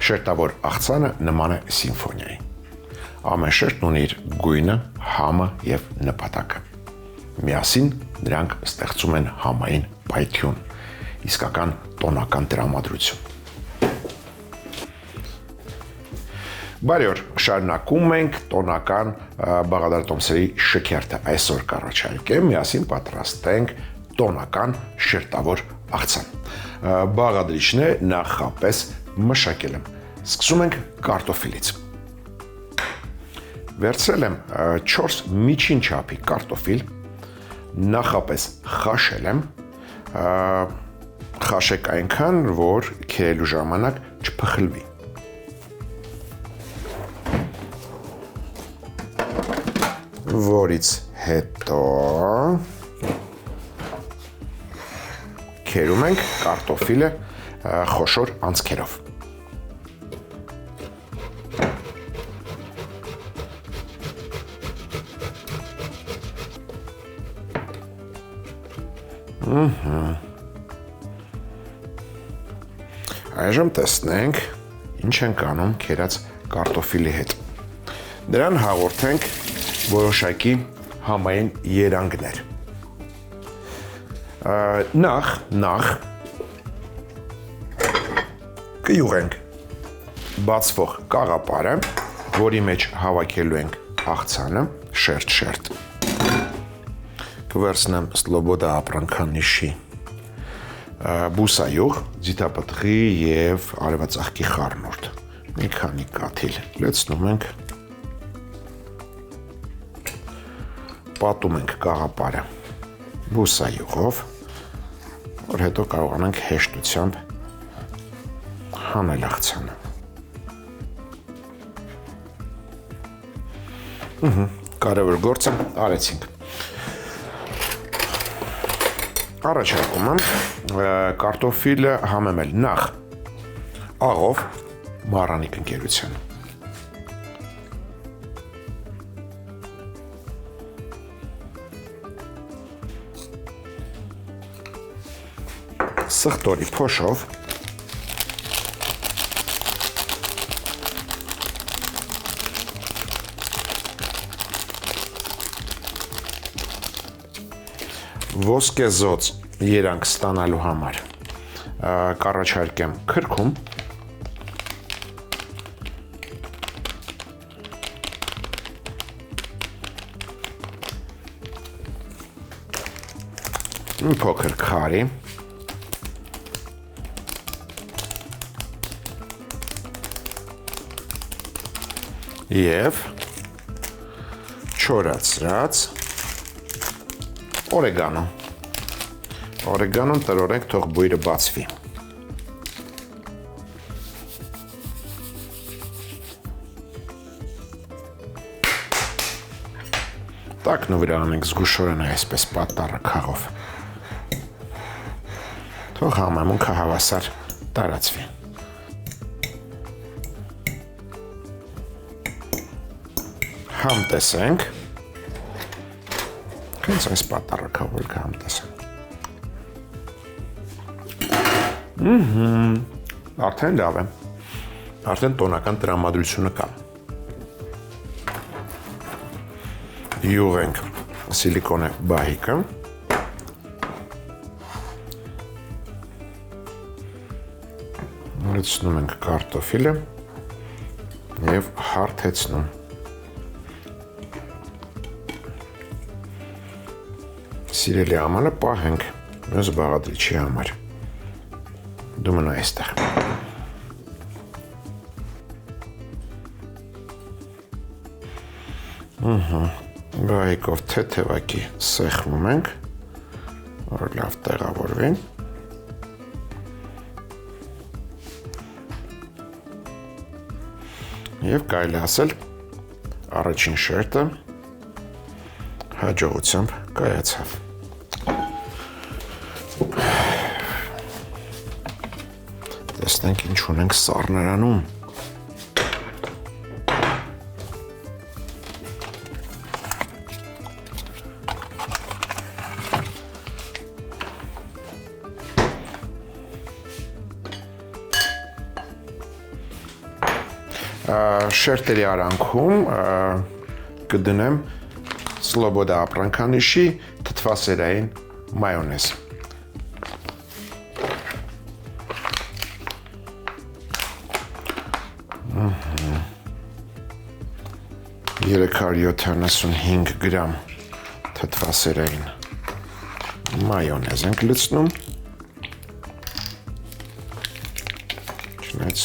Շերտավոր աղցանը նման է սիմֆոնիայի։ Ամեն շերտն ունի իր գույնը, համը և նպատակը։ Միասին նրանք ստեղծում են համային պայթյուն, իսկական տոնական տրամադրություն։ Բարի օր, շարունակում ենք տոնական բաղադրատոմսերի շքերթը։ Այսօր կառաջարկեմ միասին պատրաստենք տոնական շերտավոր աղցան։ Բաղադրիչն է նախապես մշակել եմ։ Սկսում ենք կարտոֆիլից։ Վերցրել եմ 4 միջին չափի կարտոֆիլ, նախապես խաշել եմ, խաշեք այնքան, որ քերելու ժամանակ չփխլվի։ Որից հետո քերում ենք կարտոֆիլը խոշոր անցքերով։ Այժմ տեսնենք ինչ ենք անում քերած կարտոֆիլի հետ։ Դրան հաղորդենք որոշակի համային երանգներ։ Նախ կյուղենք բացվող կաղապարը, որի մեջ հավաքելու ենք աղցանը շերտ-շերտ։ Կվերցնեմ Սլոբոդա ապրանքանիշի բուսայուղ, ձիթապտղի և արևածաղկի խառնուրդ։ Մի քանի կաթիլ լցնում ենք, պատում ենք կաղապարը բուսայուղով, որ հետո կարողանանք հեշտությամբ հանել աղցանը։ Կարևոր գործը արեցինք։ Առաջարկում եմ կարտոֆիլը համեմել նախ աղով մառանիկ ընկերության։ Սխտորի փոշով, ոսկեզոծ երանգ ստանալու համար կառաջարկեմ քրքում, մի փոքր քարի, և չորացրած օրեգանո։ Օրեգանոն տրորենք, թող բույրը բացվի։ Տակն ու վրա անենք զգուշորեն այսպես պատառը քաղով։ Թող համեմունքը հավասար տարածվի։ Համ տեսենք, հենց այս պատառակավոր կհամ տեսենք։ Արդեն լավ է, արդեն տոնական տրամադրությունը կա։ Յուղենք սիլիկոնե բահիկը, լցնում ենք կարտոֆիլը և հարթեցնում։ Սիրելի ամանը պահենք մյուս բաղադրիչի համար։ Դու մնա այստեղ։ Բահիկով թեթևակի սեղմում ենք, որ լավ տեղավորվին։ Եվ կարելի ասել առաջին շերտը հաջողությամբ կայացավ։ Տեսնենք ինչ ունենք սառնարանում։ Շերտերի արանքում կդնեմ Սլոբոդա ապրանքանիշի թթվասերային մայոնեզ։ 375 գրամ թթվասերային մայոնեզ ենք լցնում։ Չնայած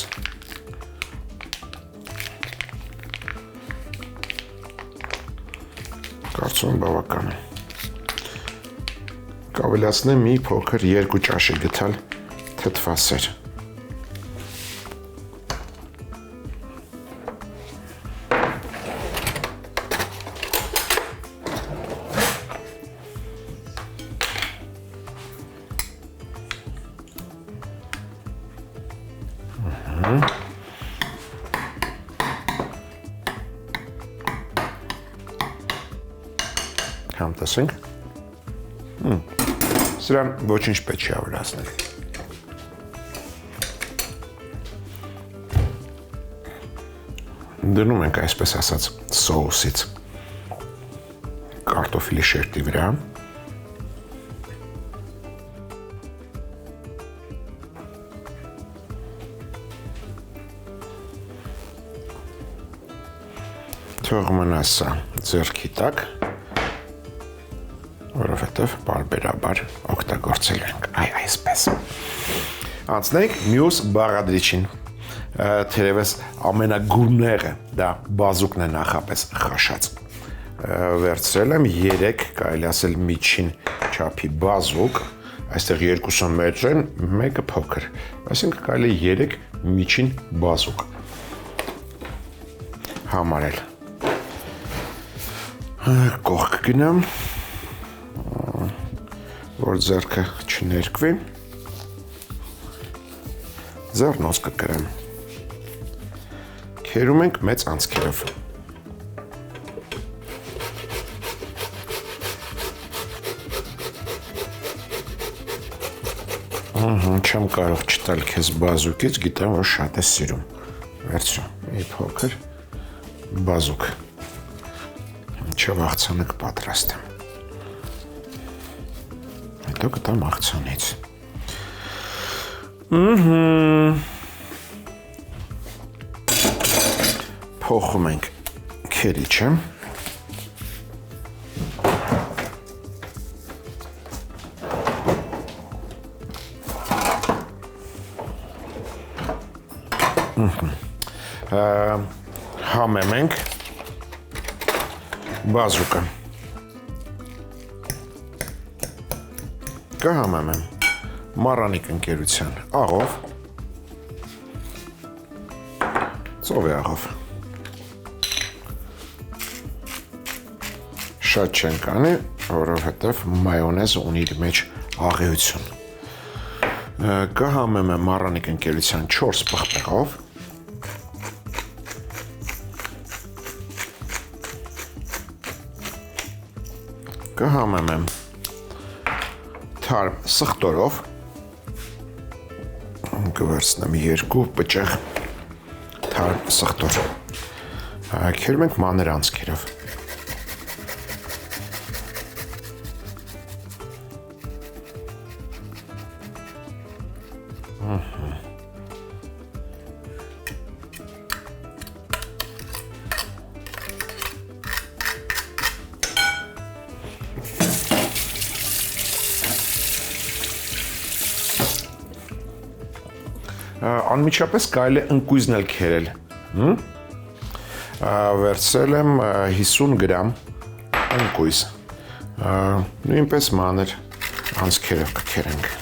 կարծում եմ բավական է։ Կավելացնեմ մի փոքր 2 ճաշի գթալ թթվասեր։ Համ տեսենք։ Սրան ոչինչ պետք չի ավելացնել։ Դնում ենք այսպես ասած սոուսից կարտոֆիլի շերտի վրա։ Թող մնա սա ձեռքի տակ, որովհետև բարբերաբար օգտագործել ենք այսպես։ Անցնենք մյուս բաղադրիչին, թերևս ամենագուրները դա բազուկն է նախապես խաշած։ Վերցրել եմ 3, կարելի ասել միջին չափի բազուկ, այստեղ 20 մետր են, մեկը փոքր, այսինքն կարելի 3 միջին բազուկ համարել։ Կողք գնամ, որ ձեռքը չներկվի, ձեռնոց կկրեմ, քերում ենք մեծ անցքերով։ Չեմ կարող չտալ քեզ բազուկից, գիտեմ, որ շատ ես սիրում։ Վերցրու, մի փոքր բազուկ, չվաղցանք պատրաստ եմ։ Հետո կտամ աղցանից։ Փոխում ենք քերիչը։ Համեմ ենք բազուկը։ Կհամեմ եմ Մարանիկ ընկերության աղով, ծովի աղով։ Շատ չենք անի, որովհետև մայոնեզը ունի իր մեջ աղեություն։ Կհամեմ եմ Մարանիկ ընկերության 4 պղպեղով, կհամեմ եմ թարմ սխտորով, կվերցնեմ 2 բճեղ թարմ սխտոր, քերում ենք մանր անցքերով։ Անմիջապես կարելի է ընկույզն էլ քերել։ Վերցրել եմ 50 գրամ ընկույզ, նույնպես մանր անցքերով կքերենք։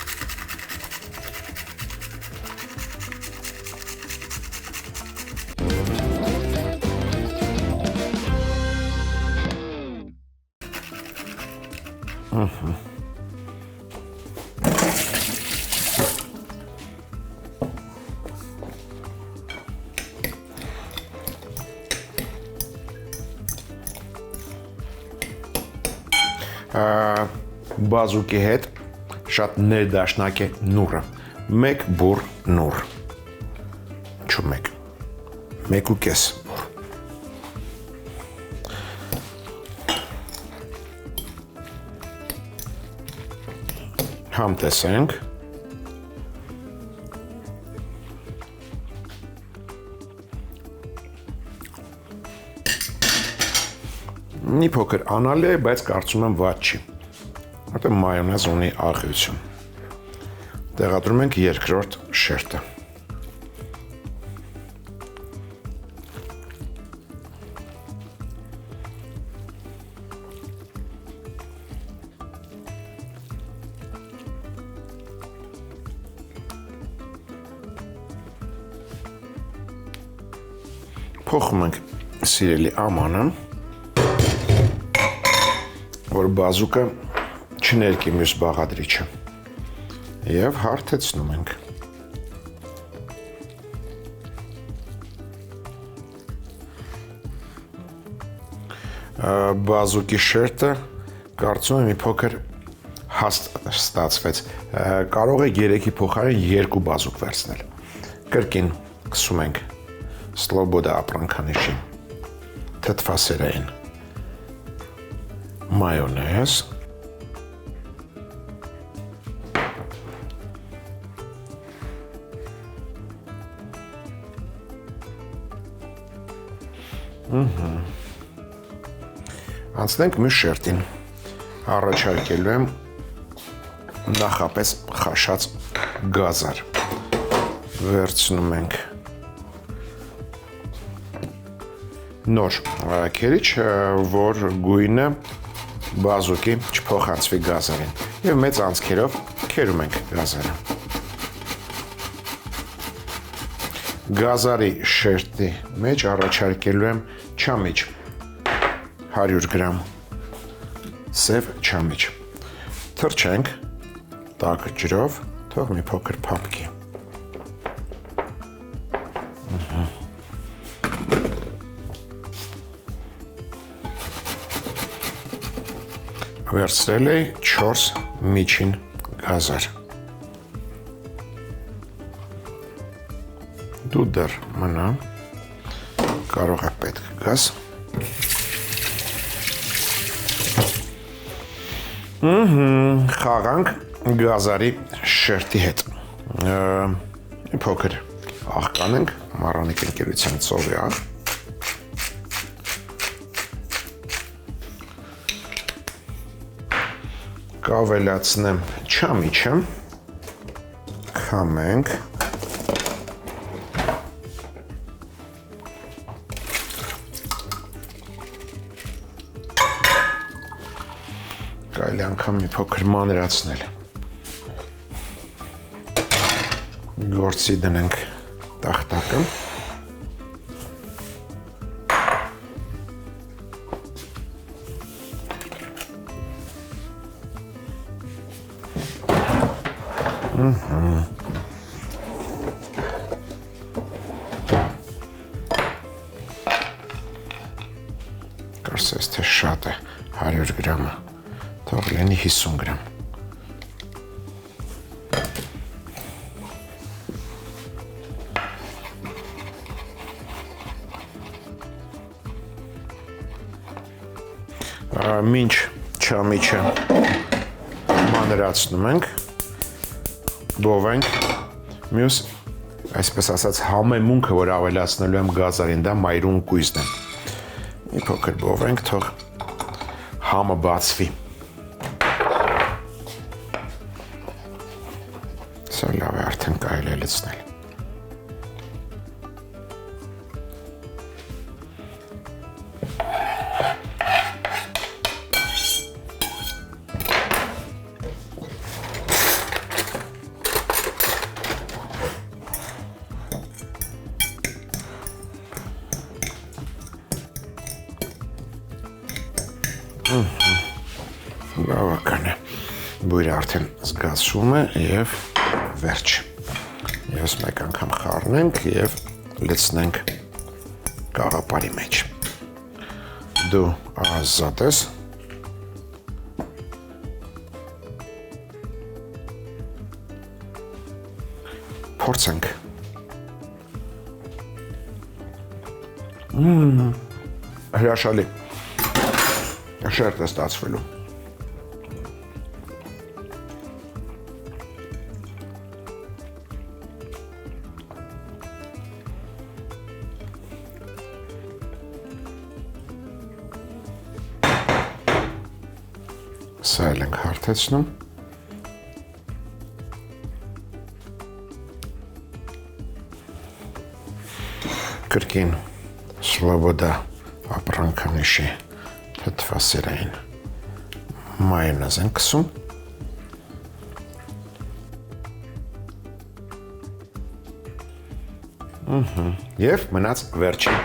Բազուկի հետ շատ ներդաշնակ է նուրը, մեկ բուռ նուր, չու մեկ, 1.5 Համ տեսենք մի փոքր անալի է, բայց կարծում եմ վատ չի որտեղ մայոնեզ ունի աղյություն տեղադրում ենք երկրորդ շերտը Փոխում ենք սիրելի ամանը, որ բազուկը չներկի մյուս բաղադրիչը և հարթեցնում ենք։ Բազուկի շերտը կարծում եմ մի փոքր հաստ ստացվեց, կարող է 3-ի փոխարեն 2 բազուկ վերցնել։ Կրկին կսում ենք Սլոբոդա ապրանքանիշի թթվասերային մայոնեզ Անցնենք մյուս շերտին առաջարկելու եմ նախապես խաշած գազար վերցնում ենք նոր քերիչ, որ գույնը բազուկի չփոխանցվի գազարին և մեծ անցքերով քերում ենք գազարը։ Գազարի շերտի մեջ առաջարկելու եմ չամիչ 100 գրամ սև չամիչ։ Թրջենք տաք ջրով, թող մի փոքր փափկի։ Վերցրել էի 4 միջին գազար։ Դու դեռ մնա, կարող է պետք գազ։ Խաղանք գազարի շերտի հետ։ Մի փոքր աղկանենք, մառանիկ ընկերության ծովի աղ։ Կավելացնեմ չամիչը, քամենք, կարելի անգամ մի փոքր մանրացնել, գործի դնենք տախտակը, Կարծես թե շատ է 100 գրամը, թող լինի 50 գրամ։ Մինչ չամիչը մանրացնում ենք, բովենք մյուս, այսպես ասած, համեմունքը, որ ավելացնելու եմ գազարին, դա մայրուն կույզն է։ Մի փոքր բովենք, թող համը բացվի։ Սա լավ է, արդեն կարելի է լցնել։ Բավական է, բույրը արդեն զգացում է և վերջ։ Ես մեկ անգամ խառնենք և լցնենք կաղապարի մեջ։ Դու ազատ ես։ Փորձենք։ Հրաշալի։ Շերտ է ստացվելու։ Սա էլ ենք հարթեցնում։ Կրկին Սլոբոդա ապրանքանիշի թթվասերային մայոնեզ ենք կսում։ Եվ մնաց վերջին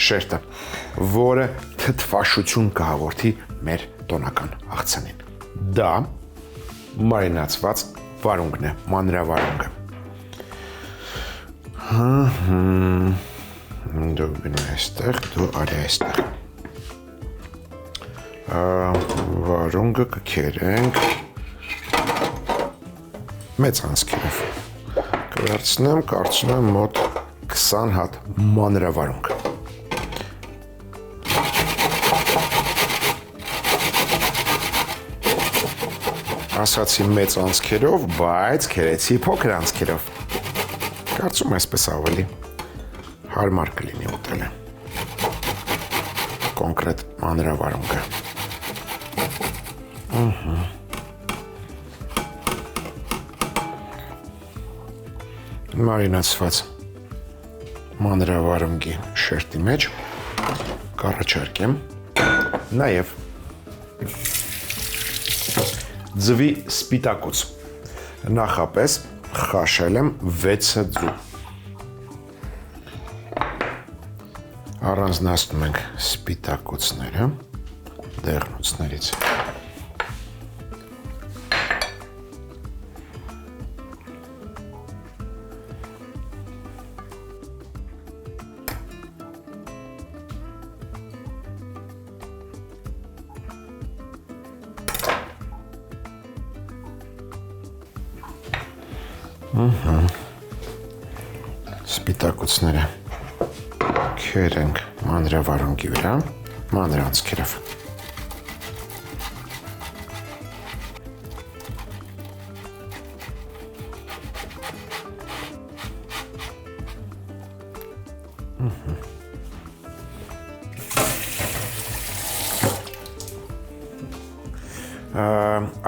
շերտը, որը թթվաշություն կհաղորդի մեր տոնական աղցանին։ Դա մարինացված վարունգն է, մանրավարունգը։ Դու գնա այստեղ, դու արի այստեղ։ Վարունգը կքերենք մեծ անցքերով։ Կվերցնեմ, կարծում եմ մոտ 20 հատ մանրավարունգ։ Ասացի մեծ անցքերով, բայց քերեցի փոքր անցքերով։ Կարծում այսպես ավելի հարմար կլինի ուտելը։ Կոնկրետ մանրավարունգը։ Մարինացված մանրավարունգի շերտի մեջ կառաջարկեմ նաև ձվի սպիտակուց։ Նախապես խաշել եմ 6 ձու։ Առանձնացնում ենք սպիտակուցները դեղնուցներից։ Սպիտակուցները քերենք մանրավարունգի վրա, մանրանցքերով։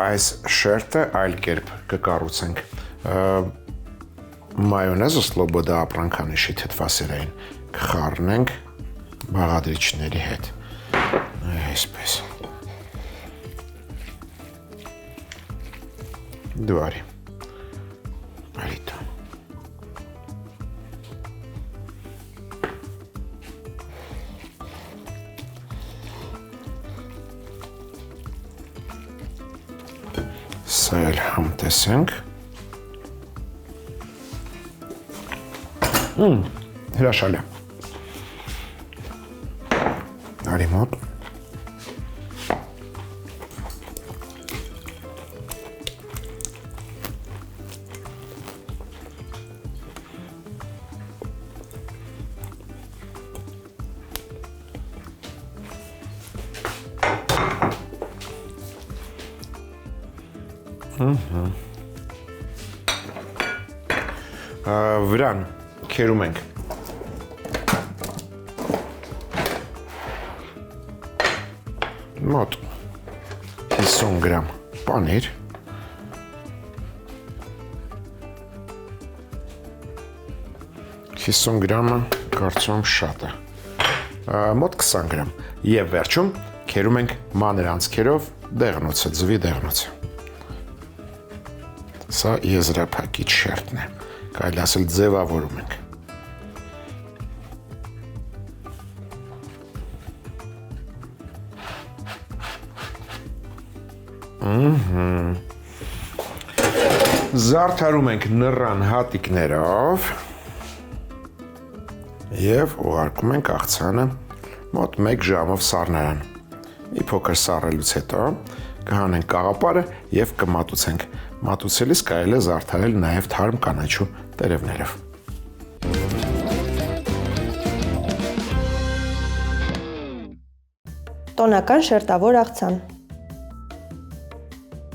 Այս շերտը այլ կերպ կկառուցենք։ Մայոնեզը Սլոբոդա ապրանքանիշի թթվասերային կխառնենք բաղադրիչների հետ։ Այսպես։ Դու արի։ Արի դու։ Սա էլ համտեսենք։ Հրաշալի։ Արի մոտ։ Վրան քերում ենք մոտ 50 գրամ պանիր, գրամը կարծում շատ է, մոտ 20 գրամ և վերջում քերում ենք մանր անցքերով դեղնոցը, ձվի դեղնոցը։ Սա եզրափակիչ շերտն է, կարելի ասել ձևավորում ենք։ Զարդարում ենք նռան հատիկներով և ուղարկում ենք աղցանը մոտ 1 ժամով սառնարան։ Մի փոքր սառելուց հետո կհանենք կաղապարը և կմատուցենք։ Մատուցելիս կարելի է զարդարել նաև թարմ կանաչու տերևներով։ Տոնական շերտավոր աղցան։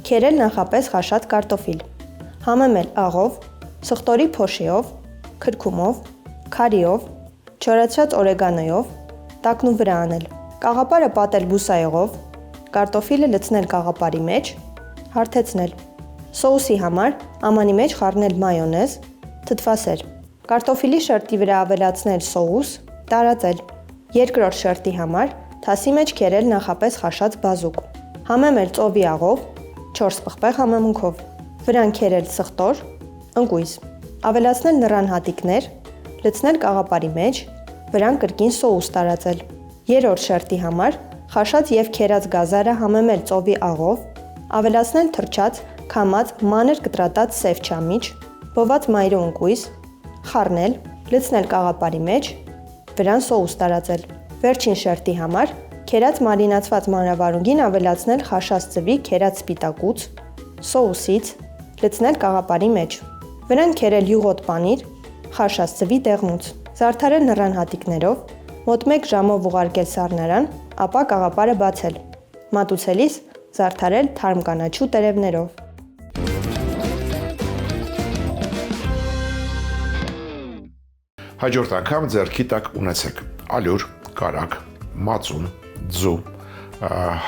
Քերել նախապես խաշած կարտոֆիլ։ Համեմել աղով, սխտորի փոշիով, քրքումով, քարիով, չորացրած օրեգանոյով, տակնու վրա անել։ Կաղապարը պատել բուսայողով, կարտոֆիլը լցնել կաղապարի մեջ, հարթեցնել։ Սոուսի համար ամանի մեջ խառնել մայոնեզ, թթվասեր։ Կարտոֆիլի շերտի վրա ավելացնել սոուս, տարածել։ Երկրորդ շերտի համար թասի մեջ քերել նախապես խաշած բազուկ։ Համեմել ծովի աղով, 4 պղպեղ համեմունքով։ Վրան քերել սխտոր, ընկույզ։ Ավելացնել նռան հատիկներ, լցնել կաղապարի մեջ, վրան կրկին սոուս տարածել։ Երրորդ շերտի համար խաշած եւ քերած գազարը համեմել ծովի աղով, ավելացնել թրջած, քամած, մանր կտրատած սև չամիչ, բոված մայրու ընկույզ, խառնել, լցնել կաղապարի մեջ, վրան սոուս տարածել։ Վերջին շերտի համար քերած մարինացված մանրավարունգին ավելացնել խաշած ծվի քերած սպիտակուց, սոուսից, լցնել կաղապարի մեջ։ Վրան քերել յուղոտ պանիր, խաշած ծվի դեղնուց։ Զարդարել նռան հատիկներով, մոտ 1 ժամով ուղարկել սառնարան, ապա կաղապարը բացել։ Մատուցելիս զարդարել թարմ կանաչու տերևներով։ Հաջորդ անգամ ձեռքի տակ ունեցեք ալյուր, կարագ, մածուն, ձու,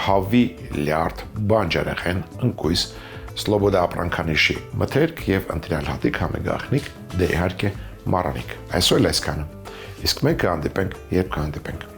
հավի լյարդ, բանջարեղեն, ընկույզ, սլոբոդա ապրանքանիշի մթերք եւ ընտրյալ հատիկ համեգախնիկ, դե իհարկե մառանիկ։ Այսօր այսքանը։ Իսկ մենք կհանդիպենք, երբ կհանդիպենք։